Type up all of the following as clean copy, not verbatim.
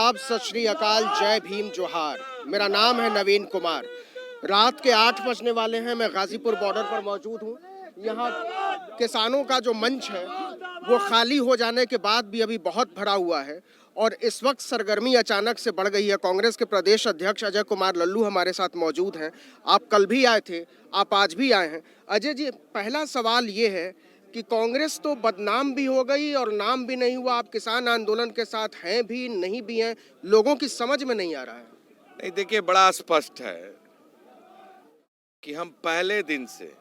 आदाब, सत श्री अकाल, जय भीम, जोहार। मेरा नाम है नवीन कुमार। रात के 8 बजने वाले हैं। मैं गाजीपुर बॉर्डर पर मौजूद हूँ। यहाँ किसानों का जो मंच है वो खाली हो जाने के बाद भी अभी बहुत भरा हुआ है और इस वक्त सरगर्मी अचानक से बढ़ गई है। कांग्रेस के प्रदेश अध्यक्ष अजय कुमार लल्लू हमारे साथ मौजूद हैं। आप कल भी आए थे, आप आज भी आए हैं। अजय जी, पहला सवाल ये है कि कांग्रेस तो बदनाम भी हो गई और नाम भी नहीं हुआ। आप किसान आंदोलन के साथ हैं भी, नहीं भी हैं, लोगों की समझ में नहीं आ रहा है। नहीं, देखिए, बड़ा स्पष्ट है कि हम पहले दिन से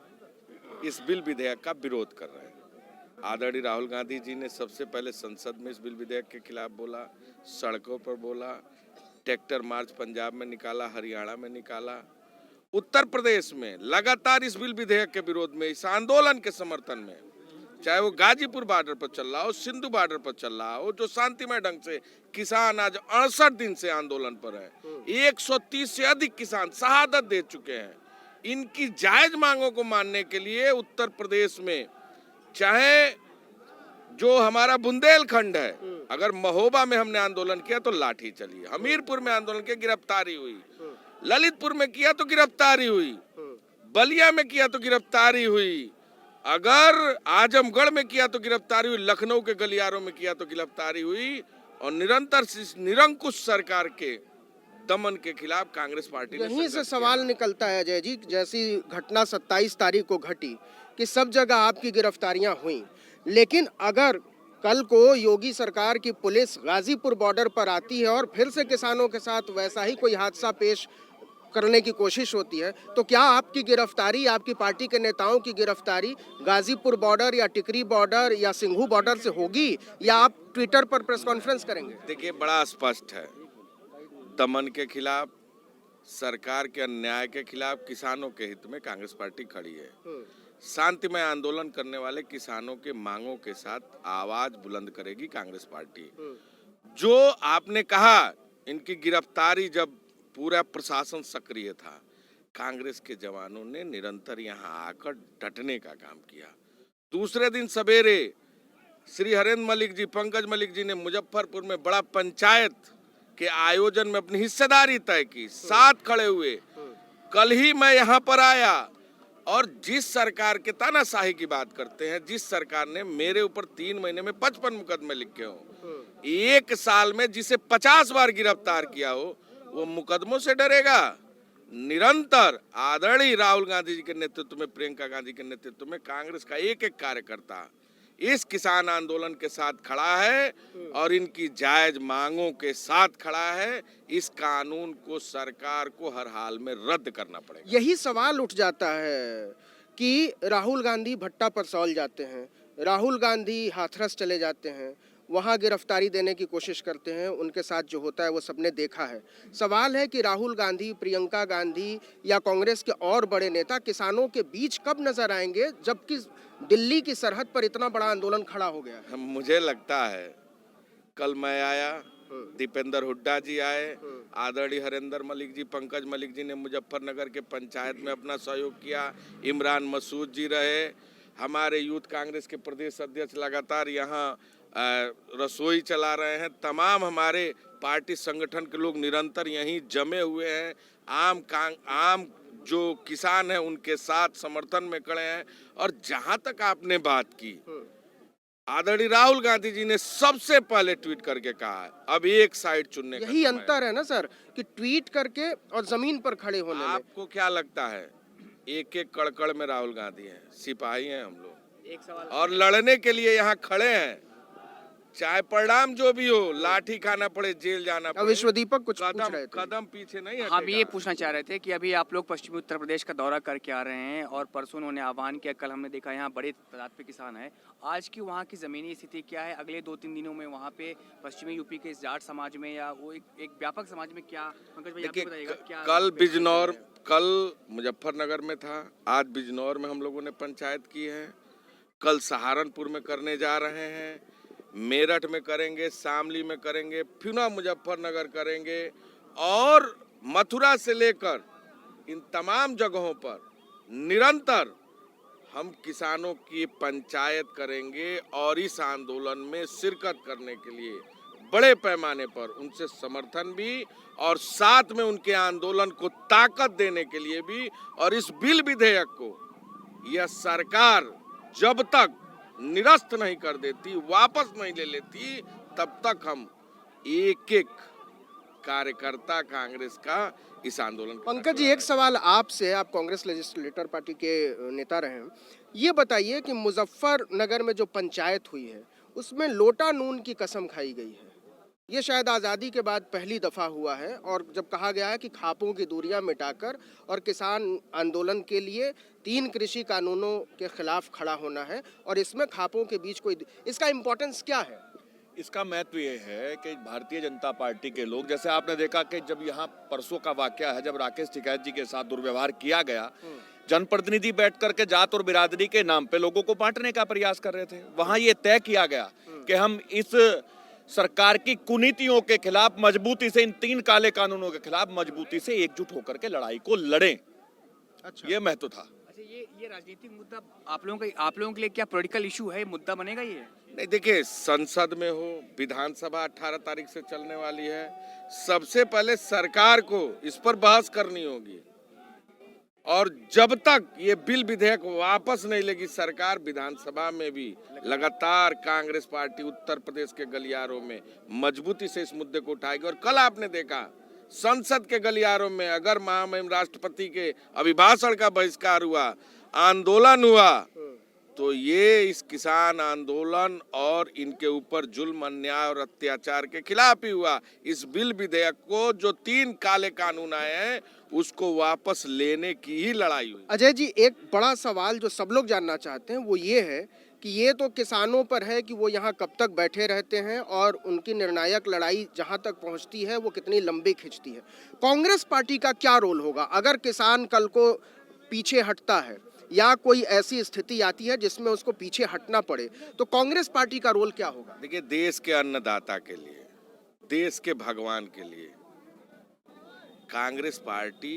इस बिल विधेयक का विरोध कर रहे हैं। आदरणीय राहुल गांधी जी ने सबसे पहले संसद में इस बिल विधेयक के खिलाफ बोला, सड़कों पर बोला, ट्रैक्टर मार्च पंजाब में निकाला, हरियाणा में निकाला, उत्तर प्रदेश में लगातार इस बिल विधेयक के विरोध में, इस आंदोलन के समर्थन में, चाहे वो गाजीपुर बॉर्डर पर चल रहा हो, सिंधु बॉर्डर पर चल रहा हो, जो शांतिमय ढंग से किसान आज 68 दिन से आंदोलन पर है। 130 से अधिक किसान शहादत दे चुके हैं। इनकी जायज मांगों को मानने के लिए उत्तर प्रदेश में, चाहे जो हमारा बुंदेलखंड है, अगर महोबा में हमने आंदोलन किया तो लाठी चली, हमीरपुर में आंदोलन किया गिरफ्तारी हुई, ललितपुर में किया तो गिरफ्तारी हुई, बलिया में किया तो गिरफ्तारी हुई, अगर आजमगढ़ में किया तो गिरफ्तारी हुई, लखनऊ के गलियारों में किया तो गिरफ्तारी हुई। और निरंतर निरंकुश सरकार के दमन के खिलाफ कांग्रेस पार्टी ने यहीं से सवाल निकलता है अजय जी, जैसी घटना 27 तारीख को घटी कि सब जगह आपकी गिरफ्तारियां हुई, लेकिन अगर कल को योगी सरकार की पुलिस गाजीपुर बॉर्डर पर आती है और फिर से किसानों के साथ वैसा ही कोई हादसा पेश करने की कोशिश होती है, तो क्या आपकी गिरफ्तारी, आपकी पार्टी के नेताओं की गिरफ्तारी गाजीपुर बॉर्डर या टिकरी बॉर्डर या सिंघू बॉर्डर से होगी, या आप ट्विटर पर प्रेस कॉन्फ्रेंस करेंगे? देखिए, बड़ा स्पष्ट है, दमन के खिलाफ, सरकार के अन्याय के खिलाफ, किसानों के हित में कांग्रेस पार्टी खड़ी है। शांतिमय आंदोलन करने वाले किसानों के मांगों के साथ आवाज बुलंद करेगी कांग्रेस पार्टी। जो आपने कहा, इनकी गिरफ्तारी, जब पूरा प्रशासन सक्रिय था, कांग्रेस के जवानों ने निरंतर यहां आकर डटने का काम किया। दूसरे दिन सवेरे श्री हरेंद्र मलिक जी, पंकज मलिक जी ने मुजफ्फरपुर में बड़ा पंचायत के आयोजन में अपनी हिस्सेदारी तय की, साथ खड़े हुए। कल ही मैं यहाँ पर आया और जिस सरकार के तानाशाही की बात करते हैं, जिस सरकार ने मेरे ऊपर 3 महीने में 55 मुकदमे लिखे हो, 1 साल में जिसे 50 बार गिरफ्तार किया हो, वो मुकदमों से डरेगा? निरंतर आदरणीय राहुल गांधी जी के नेतृत्व में, प्रियंका गांधी के नेतृत्व में कांग्रेस का एक एक कार्यकर्ता इस किसान आंदोलन के साथ खड़ा है और इनकी जायज मांगों के साथ खड़ा है। इस कानून को सरकार को हर हाल में रद्द करना पड़ेगा। यही सवाल उठ जाता है कि राहुल गांधी भट्टा पर सौल जाते हैं, राहुल गांधी हाथरस चले जाते हैं, वहाँ गिरफ्तारी देने की कोशिश करते हैं, उनके साथ जो होता है वो सबने देखा है। सवाल है कि राहुल गांधी, प्रियंका गांधी या कांग्रेस के और बड़े नेता किसानों के बीच कब नजर आएंगे, जबकि दिल्ली की सरहद पर इतना बड़ा आंदोलन खड़ा हो गया है? मुझे लगता है, कल मैं आया, दीपेंद्र हुड्डा जी आए, आदरणीय हरेंद्र मलिक जी, पंकज मलिक जी ने मुजफ्फरनगर के पंचायत में अपना सहयोग किया, इमरान मसूद जी रहे, हमारे यूथ कांग्रेस के प्रदेश अध्यक्ष लगातार यहाँ रसोई चला रहे हैं, तमाम हमारे पार्टी संगठन के लोग निरंतर यहीं जमे हुए हैं, आम जो किसान हैं उनके साथ समर्थन में खड़े हैं। और जहां तक आपने बात की, आदरणीय राहुल गांधी जी ने सबसे पहले ट्वीट करके कहा है, अब एक साइड चुनने का। यही अंतर है ना सर, कि ट्वीट करके और जमीन पर खड़े होने में। आपको क्या लगता है, एक एक कड़कड़ में राहुल गांधी हैं, सिपाही हैं हम लोग, और लड़ने के लिए यहाँ खड़े हैं, चाहे परिणाम जो भी हो, लाठी खाना पड़े, जेल जाना पड़े। विश्वदीपक कुछ पूछ रहे थे। कदम पीछे नहीं हटेगा। हम ये पूछना चाह रहे थे कि अभी आप लोग पश्चिमी उत्तर प्रदेश का दौरा करके आ रहे हैं और परसों उन्होंने आह्वान किया, कल हमने देखा यहाँ बड़े तादाद पे किसान है। आज की वहाँ की ज़मीनी स्थिति क्या है? अगले 2-3 दिनों में वहाँ पे पश्चिमी यूपी के इस जाट समाज में या वो एक व्यापक समाज में क्या, पंकज भाई आप बताइएगा क्या? कल बिजनौर, कल मुजफ्फरनगर में था, आज बिजनौर में हम लोगों ने पंचायत की है, कल सहारनपुर में करने जा रहे हैं, मेरठ में करेंगे, शामली में करेंगे, फिर मुजफ्फरनगर करेंगे, और मथुरा से लेकर इन तमाम जगहों पर निरंतर हम किसानों की पंचायत करेंगे और इस आंदोलन में शिरकत करने के लिए बड़े पैमाने पर उनसे समर्थन भी और साथ में उनके आंदोलन को ताकत देने के लिए भी, और इस बिल विधेयक को यह सरकार जब तक निरस्त नहीं कर देती, वापस नहीं ले लेती, तब तक हम एक एक कार्यकर्ता कांग्रेस का इस आंदोलन को। पंकज जी, एक सवाल आपसे, आप कांग्रेस लेजिस्लेटर पार्टी के नेता रहे हैं, ये बताइए कि मुजफ्फरनगर में जो पंचायत हुई है उसमें लोटा नून की कसम खाई गई है। ये शायद आज़ादी के बाद पहली दफ़ा हुआ है, और जब कहा गया है कि खापों की दूरियां मिटाकर और किसान आंदोलन के लिए 3 कृषि कानूनों के खिलाफ खड़ा होना है, और इसमें खापों के बीच कोई, इसका इम्पोर्टेंस क्या है? इसका महत्व ये है कि भारतीय जनता पार्टी के लोग, जैसे आपने देखा कि जब यहाँ परसों का वाकया है, जब राकेश टिकैत जी के साथ दुर्व्यवहार किया गया, जनप्रतिनिधि बैठ करके जात और बिरादरी के नाम पे लोगों को बांटने का प्रयास कर रहे थे। वहां ये तय किया गया कि हम इस सरकार की कुनीतियों के खिलाफ मजबूती से, इन 3 काले कानूनों के खिलाफ मजबूती से एकजुट होकर के लड़ाई को लड़ें। अच्छा, ये महत्व था। अच्छा, ये राजनीतिक मुद्दा आप लोगों के लिए क्या पॉलिटिकल इशू है, मुद्दा बनेगा ये? नहीं, देखिए, संसद में हो, विधानसभा 18 तारीख से चलने वाली है, सबसे पहले सरकार को इस पर बहस करनी होगी, और जब तक ये बिल विधेयक वापस नहीं लेगी सरकार, विधानसभा में भी लगातार कांग्रेस पार्टी उत्तर प्रदेश के गलियारों में मजबूती से इस मुद्दे को उठाएगी। और कल आपने देखा संसद के गलियारों में अगर महामहिम राष्ट्रपति के अभिभाषण का बहिष्कार हुआ, आंदोलन हुआ, तो ये इस किसान आंदोलन और इनके ऊपर जुल्म, अन्याय और अत्याचार के खिलाफ ही हुआ। इस बिल विधेयक को जो 3 काले कानून आए हैं उसको वापस लेने की ही लड़ाई हुई। अजय जी, एक बड़ा सवाल जो सब लोग जानना चाहते हैं वो ये है कि ये तो किसानों पर है कि वो यहाँ कब तक बैठे रहते हैं, और उनकी निर्णायक लड़ाई जहाँ तक पहुँचती है वो कितनी लंबी खिंचती है। कांग्रेस पार्टी का क्या रोल होगा अगर किसान कल को पीछे हटता है या कोई ऐसी स्थिति आती है जिसमें उसको पीछे हटना पड़े, तो कांग्रेस पार्टी का रोल क्या होगा? देखिए, देश के अन्नदाता के लिए, देश के भगवान के लिए कांग्रेस पार्टी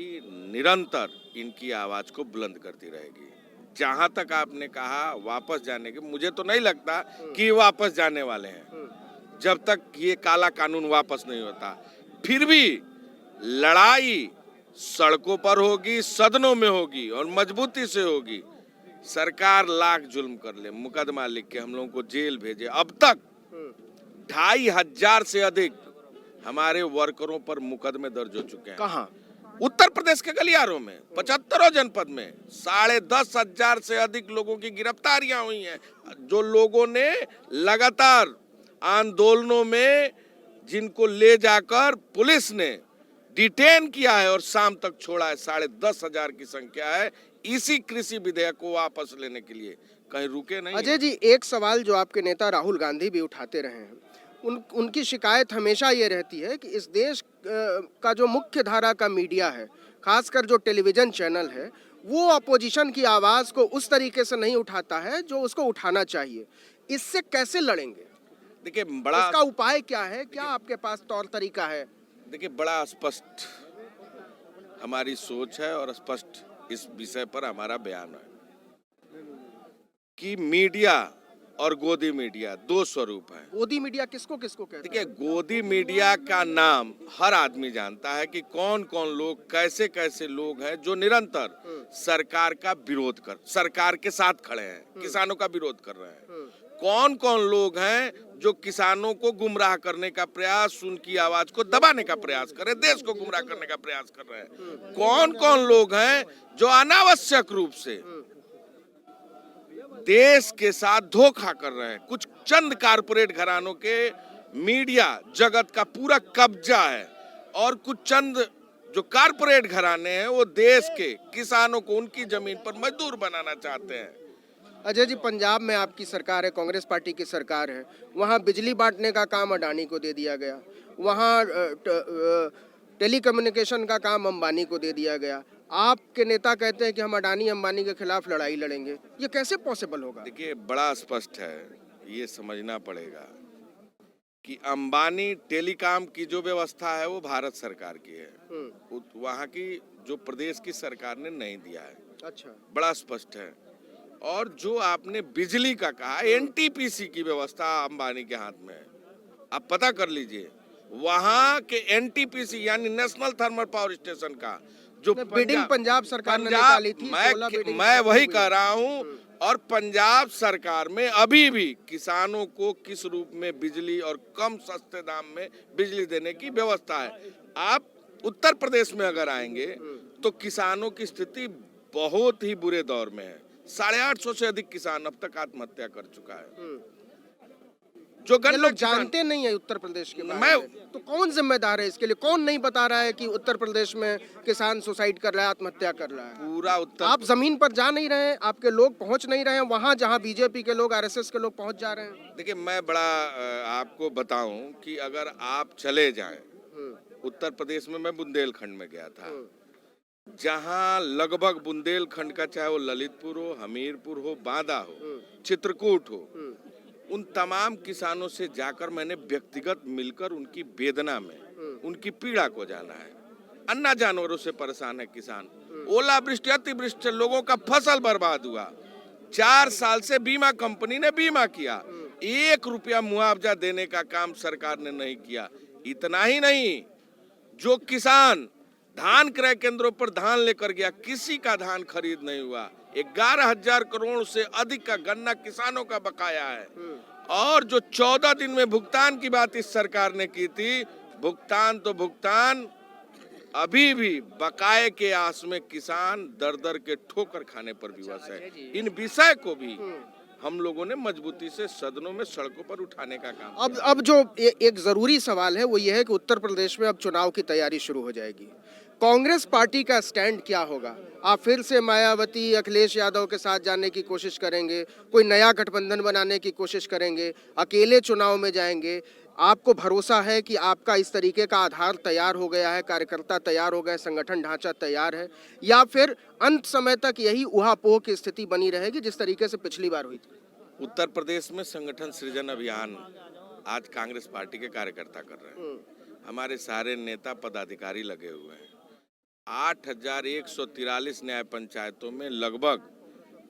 निरंतर इनकी आवाज को बुलंद करती रहेगी। जहां तक आपने कहा वापस जाने के, मुझे तो नहीं लगता कि ये वापस जाने वाले हैं जब तक ये काला कानून वापस नहीं होता। फिर भी लड़ाई सड़कों पर होगी, सदनों में होगी और मजबूती से होगी। सरकार लाख जुल्म कर ले, मुकदमा लिख के हम लोगों को जेल भेजे, अब तक 2500 से अधिक हमारे वर्करों पर मुकदमे दर्ज हो चुके हैं। कहाँ? उत्तर प्रदेश के गलियारों में, 75 जनपद में 10,500 से अधिक लोगों की गिरफ्तारियां हुई हैं, जो लोगों ने लगातार आंदोलनों में जिनको ले जाकर पुलिस ने डिटेन किया है और शाम तक छोड़ा है। 10,500 की संख्या है। इसी कृषि विधेयक को वापस लेने के लिए कहीं रुके नहीं। अजय जी, एक सवाल जो आपके नेता राहुल गांधी भी उठाते रहे हैं, उनकी शिकायत हमेशा ये रहती है कि इस देश का जो मुख्य धारा का मीडिया है, खासकर जो टेलीविजन चैनल है, वो अपोजिशन की आवाज़ को उस तरीके से नहीं उठाता है जो उसको उठाना चाहिए। इससे कैसे लड़ेंगे? देखिए, बड़ा इसका उपाय क्या है? क्या आपके पास तौर तरीका है? देखिए, बड़ा स्पष्ट हमारी सोच है और स्पष्ट इस विषय पर हमारा बयान है कि मीडिया और गोदी मीडिया 2 स्वरूप है। गोदी मीडिया किसको किसको कहते हैं? देखिए, गोदी मीडिया का नाम हर आदमी जानता है कि कौन कौन लोग, कैसे कैसे लोग हैं जो निरंतर सरकार का विरोध सरकार के साथ खड़े हैं, किसानों का विरोध कर रहे हैं। कौन कौन लोग हैं जो किसानों को गुमराह करने का प्रयास, उनकी आवाज को दबाने का प्रयास कर रहे हैं, देश को गुमराह करने का प्रयास कर रहे हैं। कौन कौन लोग हैं जो अनावश्यक रूप से देश के साथ धोखा कर रहे हैं। कुछ चंद कारपोरेट घरानों के मीडिया जगत का पूरा कब्जा है, और कुछ चंद जो कारपोरेट घराने हैं वो देश के किसानों को उनकी जमीन पर मजदूर बनाना चाहते हैं। अजय जी, पंजाब में आपकी सरकार है, कांग्रेस पार्टी की सरकार है, वहाँ बिजली बांटने का काम अडानी को दे दिया गया, वहाँ टेलीकम्युनिकेशन का काम अंबानी को दे दिया गया। आपके नेता कहते हैं कि हम अडानी अंबानी के खिलाफ लड़ाई लड़ेंगे, ये कैसे पॉसिबल होगा? देखिए, बड़ा स्पष्ट है, ये समझना पड़ेगा कि अंबानी टेलीकॉम की जो व्यवस्था है वो भारत सरकार की है, वहाँ की जो प्रदेश की सरकार ने नहीं दिया है। अच्छा, बड़ा स्पष्ट है। और जो आपने बिजली का कहा, एनटीपीसी की व्यवस्था अंबानी के हाथ में है, आप पता कर लीजिए, वहां के एनटीपीसी यानी नेशनल थर्मल पावर स्टेशन का जो बिडिंग पंजाब सरकार ने निकाली थी, 16 बिडिंग मैं वही हुई। कह रहा हूं। और पंजाब सरकार में अभी भी किसानों को किस रूप में बिजली और कम सस्ते दाम में बिजली देने की व्यवस्था है। आप उत्तर प्रदेश में अगर आएंगे तो किसानों की स्थिति बहुत ही बुरे दौर में है। 850 से अधिक किसान अब तक आत्महत्या कर चुका है। जो ये गन्ना लोग किसान- जानते नहीं है उत्तर प्रदेश के बारे मैं- में, तो कौन जिम्मेदार है इसके लिए? कौन नहीं बता रहा है कि उत्तर प्रदेश में किसान सुसाइड कर रहा है, आत्महत्या कर रहा है? पूरा उत्तर आप जमीन पर जा नहीं रहे हैं, आपके लोग पहुंच नहीं रहे हैं वहां जहां बीजेपी के लोग, आरएसएस के लोग पहुंच जा रहे हैं। देखिए, मैं बड़ा आपको बताऊं कि अगर आप चले जाएं उत्तर प्रदेश में, मैं बुंदेलखंड में गया था, जहां लगभग बुंदेलखंड का चाहे वो ललितपुर हो, हमीरपुर हो, बांदा हो, चित्रकूट हो, उन तमाम किसानों से जाकर मैंने व्यक्तिगत मिलकर उनकी वेदना में उनकी पीड़ा को जाना है। अन्ना जानवरों से परेशान है किसान। ओलावृष्टि, अतिवृष्टि से लोगों का फसल बर्बाद हुआ। 4 साल से बीमा कंपनी ने बीमा किया, 1 रुपया मुआवजा देने का काम सरकार ने नहीं किया। इतना ही नहीं, जो किसान धान क्रय केंद्रों पर धान लेकर गया, किसी का धान खरीद नहीं हुआ। 11,000 करोड़ से अधिक का गन्ना किसानों का बकाया है। और जो 14 दिन में भुगतान की बात इस सरकार ने की थी, भुगतान तो भुगतान, अभी भी बकाये के आस में किसान दर दर के ठोकर खाने पर विवश है। इन विषय को भी हम लोगों ने मजबूती से सदनों में, सड़कों पर उठाने का काम। अब जो एक जरूरी सवाल है वो ये है कि उत्तर प्रदेश में अब चुनाव की तैयारी शुरू हो जाएगी। कांग्रेस पार्टी का स्टैंड क्या होगा? आप फिर से मायावती, अखिलेश यादव के साथ जाने की कोशिश करेंगे? कोई नया गठबंधन बनाने की कोशिश करेंगे? अकेले चुनाव में जाएंगे? आपको भरोसा है कि आपका इस तरीके का आधार तैयार हो गया है, कार्यकर्ता तैयार हो गए, संगठन ढांचा तैयार है, या फिर अंत समय तक यही ऊहापोह की स्थिति बनी रहेगी जिस तरीके से पिछली बार हुई थी? उत्तर प्रदेश में संगठन सृजन अभियान आज कांग्रेस पार्टी के कार्यकर्ता कर रहे हैं। हमारे सारे नेता पदाधिकारी लगे हुए हैं। 8,143 न्याय पंचायतों में लगभग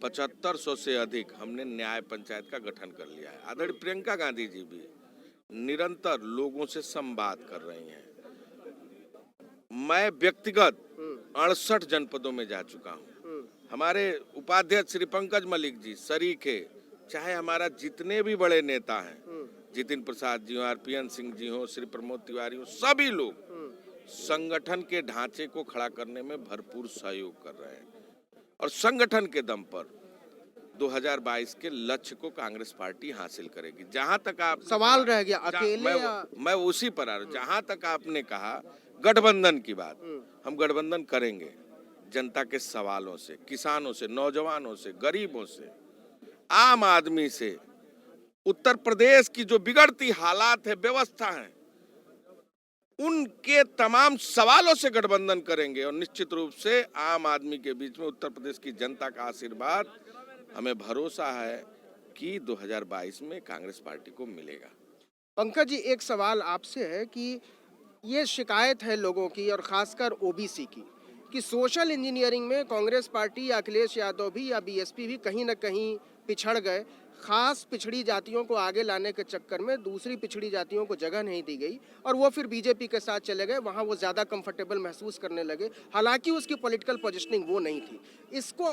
7,500 से अधिक हमने न्याय पंचायत का गठन कर लिया है। आदरणीय प्रियंका गांधी जी भी निरंतर लोगों से संवाद कर रही हैं। मैं व्यक्तिगत 68 जनपदों में जा चुका हूं। हमारे उपाध्यक्ष श्री पंकज मलिक जी, सरीखे, चाहे हमारा जितने भी बड़े नेता हैं, जितिन प्रसाद जी हो, आरपीएन सिंह जी हो, श्री प्रमोद तिवारी हो, सभी लोग संगठन के ढांचे को खड़ा करने में भरपूर सहयोग कर रहे हैं। और संगठन के दम पर 2022 के लक्ष्य को कांग्रेस पार्टी हासिल करेगी। जहां तक आप सवाल रह गया अकेले मैं उसी पर आ रहा हूं। जहां तक आपने कहा गठबंधन की बात, हम गठबंधन करेंगे जनता के सवालों से, किसानों से, नौजवानों से, गरीबों से, आम आदमी से। उत्तर प्रदेश की जो बिगड़ती हालात है, व्यवस्था है, उनके तमाम सवालों से गठबंधन करेंगे। और निश्चित रूप से आम आदमी के बीच में उत्तर प्रदेश की जनता का आशीर्वाद, हमें भरोसा है कि 2022 में कांग्रेस पार्टी को मिलेगा। पंकज जी, एक सवाल आपसे है कि ये शिकायत है लोगों की और खासकर ओबीसी की कि सोशल इंजीनियरिंग में कांग्रेस पार्टी या अखिलेश यादव भी या बीएसपी भी कहीं ना कहीं पिछड़ गए। खास पिछड़ी जातियों को आगे लाने के चक्कर में दूसरी पिछड़ी जातियों को जगह नहीं दी गई और वो फिर बीजेपी के साथ चले गए, वहाँ वो ज़्यादा कंफर्टेबल महसूस करने लगे, हालांकि उसकी पॉलिटिकल पोजीशनिंग वो नहीं थी।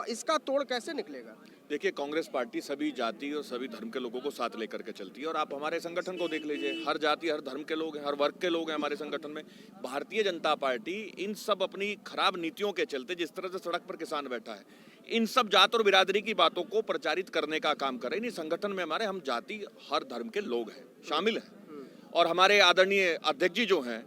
इसका तोड़ कैसे निकलेगा? देखिए, कांग्रेस पार्टी सभी जाति और सभी धर्म के लोगों को साथ लेकर के चलती है। और आप हमारे संगठन को देख लीजिए, हर जाति, हर धर्म के लोग हैं, हर वर्ग के लोग हैं हमारे संगठन में। भारतीय जनता पार्टी इन सब अपनी खराब नीतियों के चलते, जिस तरह से सड़क पर किसान बैठा है, इन सब जात और बिरादरी की बातों को प्रचारित करने का काम कर रहे हैं। इस संगठन में हमारे हम जाति, हर धर्म के लोग हैं, शामिल हैं। और हमारे आदरणीय अध्यक्ष जी जो हैं,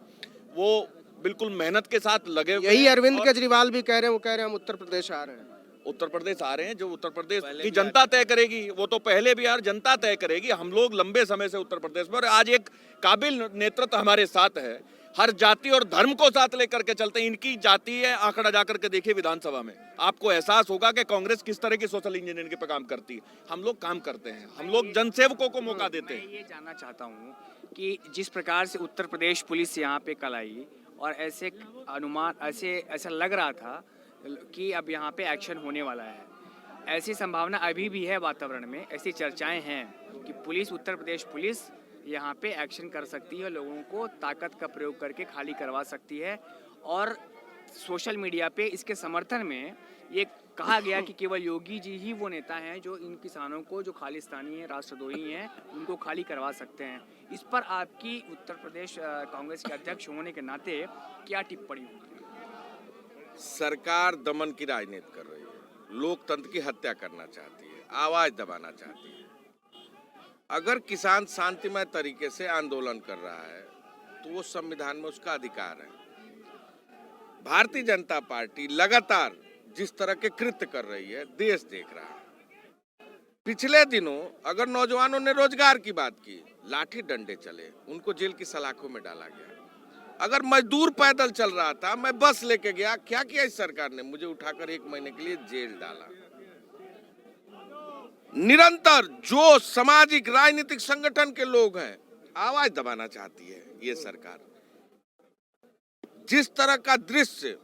वो बिल्कुल मेहनत के साथ लगे हुए हैं। यही अरविंद केजरीवाल भी कह रहे हैं, वो कह रहे हैं हम उत्तर प्रदेश आ रहे हैं। उत्तर प्रदेश आ रहे हैं, जो उत्तर प्रदेश की जनता तय करेगी। वो तो पहले भी यार जनता तय करेगी। हम लोग लंबे समय से उत्तर प्रदेश में, और आज एक काबिल नेतृत्व हमारे साथ है, हर जाति और धर्म को साथ लेकर के चलते हैं। इनकी जाति है आंकड़ा जाकर के देखिए विधानसभा में, आपको एहसास होगा कि कांग्रेस किस तरह की सोशल इंजीनियरिंग पे काम करती है। हम लोग काम करते हैं, हम लोग जनसेवकों को मौका देते हैं। मैं ये जानना चाहता हूँ कि जिस प्रकार से उत्तर प्रदेश पुलिस यहाँ पे कल आई और ऐसे अनुमान, ऐसा लग रहा था कि अब यहाँ पे एक्शन होने वाला है, ऐसी संभावना अभी भी है वातावरण में, ऐसी चर्चाएं हैं कि पुलिस, उत्तर प्रदेश पुलिस यहाँ पे एक्शन कर सकती है, लोगों को ताकत का प्रयोग करके खाली करवा सकती है। और सोशल मीडिया पे इसके समर्थन में ये कहा गया कि केवल योगी जी ही वो नेता हैं जो इन किसानों को, जो खालिस्तानी हैं, राष्ट्रद्रोही हैं, उनको खाली करवा सकते हैं। इस पर आपकी उत्तर प्रदेश कांग्रेस के अध्यक्ष होने के नाते क्या टिप्पणी होगी? सरकार दमन की राजनीति कर रही है, लोकतंत्र की हत्या करना चाहती है, आवाज दबाना चाहती है। अगर किसान शांतिमय तरीके से आंदोलन कर रहा है तो वो संविधान में उसका अधिकार है। भारतीय जनता पार्टी लगातार जिस तरह के कृत्य कर रही है, देश देख रहा है। पिछले दिनों अगर नौजवानों ने रोजगार की बात की, लाठी डंडे चले, उनको जेल की सलाखों में डाला गया। अगर मजदूर पैदल चल रहा था, मैं बस लेके गया, क्या किया इस सरकार ने? मुझे उठाकर 1 महीने के लिए जेल डाला। निरंतर जो सामाजिक राजनीतिक संगठन के लोग हैं, आवाज दबाना चाहती है ये सरकार। जिस तरह का दृश्य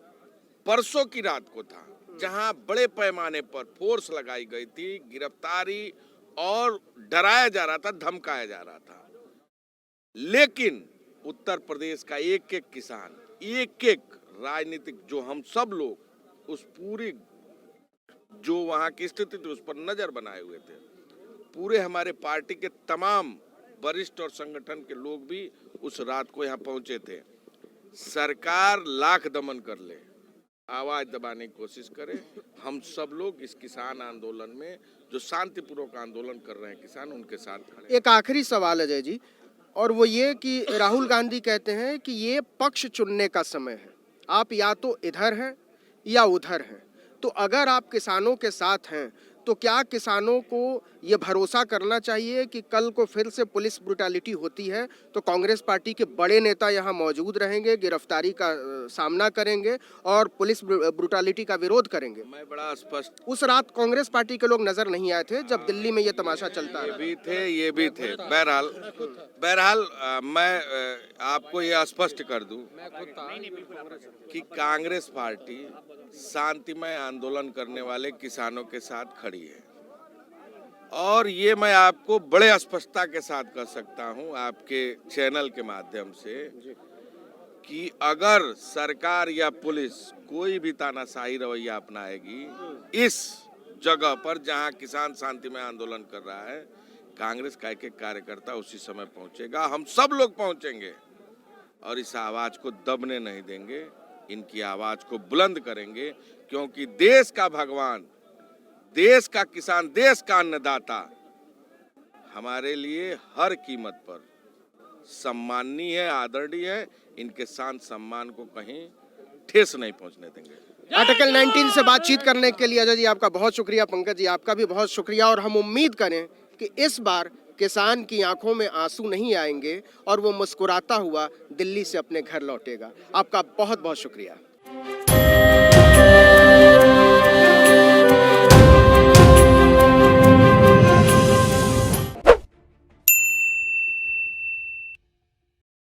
परसों की रात को था, जहां बड़े पैमाने पर फोर्स लगाई गई थी, गिरफ्तारी और डराया जा रहा था, धमकाया जा रहा था, लेकिन उत्तर प्रदेश का एक एक किसान, एक एक राजनीतिक, जो हम सब लोग उस पूरी जो वहां की स्थिति थी उस पर नजर बनाए हुए थे। पूरे हमारे पार्टी के तमाम वरिष्ठ और संगठन के लोग भी उस रात को यहाँ पहुंचे थे। सरकार लाख दमन कर ले, आवाज दबाने की कोशिश करे, हम सब लोग इस किसान आंदोलन में, जो शांतिपूर्वक आंदोलन कर रहे हैं किसान, उनके साथ खड़े। एक आखिरी सवाल अजय जी, और वो ये कि राहुल गांधी कहते हैं कि ये पक्ष चुनने का समय है, आप या तो इधर हैं या उधर हैं। तो अगर आप किसानों के साथ हैं तो क्या किसानों को ये भरोसा करना चाहिए कि कल को फिर से पुलिस ब्रुटैलिटी होती है तो कांग्रेस पार्टी के बड़े नेता यहाँ मौजूद रहेंगे, गिरफ्तारी का सामना करेंगे और पुलिस ब्रुटैलिटी का विरोध करेंगे? मैं बड़ा स्पष्ट, उस रात कांग्रेस पार्टी के लोग नजर नहीं आए थे जब दिल्ली में ये तमाशा चलता है? ये भी थे। बहरहाल मैं आपको ये स्पष्ट कर दूं कि कांग्रेस पार्टी शांतिमय आंदोलन करने वाले किसानों के साथ खड़ी है, और ये मैं आपको बड़े स्पष्टता के साथ कर सकता हूं आपके चैनल के माध्यम से कि अगर सरकार या पुलिस कोई भी तानाशाही रवैया अपनाएगी इस जगह पर जहां किसान शांतिमय आंदोलन कर रहा है, कांग्रेस का एक कार्यकर्ता उसी समय पहुंचेगा, हम सब लोग पहुंचेंगे और इस आवाज को दबने नहीं देंगे, इनकी आवाज को बुलंद करेंगे, क्योंकि देश का भगवान, देश का किसान, देश का अन्नदाता हमारे लिए हर कीमत पर सम्माननीय है, आदरणीय है। इनके शान सम्मान को कहीं ठेस नहीं पहुंचने देंगे। आर्टिकल 19 से बातचीत करने के लिए अजय जी आपका बहुत शुक्रिया, पंकज जी आपका भी बहुत शुक्रिया, और हम उम्मीद करें कि इस बार किसान की आंखों में आंसू नहीं आएंगे और वो मुस्कुराता हुआ दिल्ली से अपने घर लौटेगा। आपका बहुत बहुत शुक्रिया।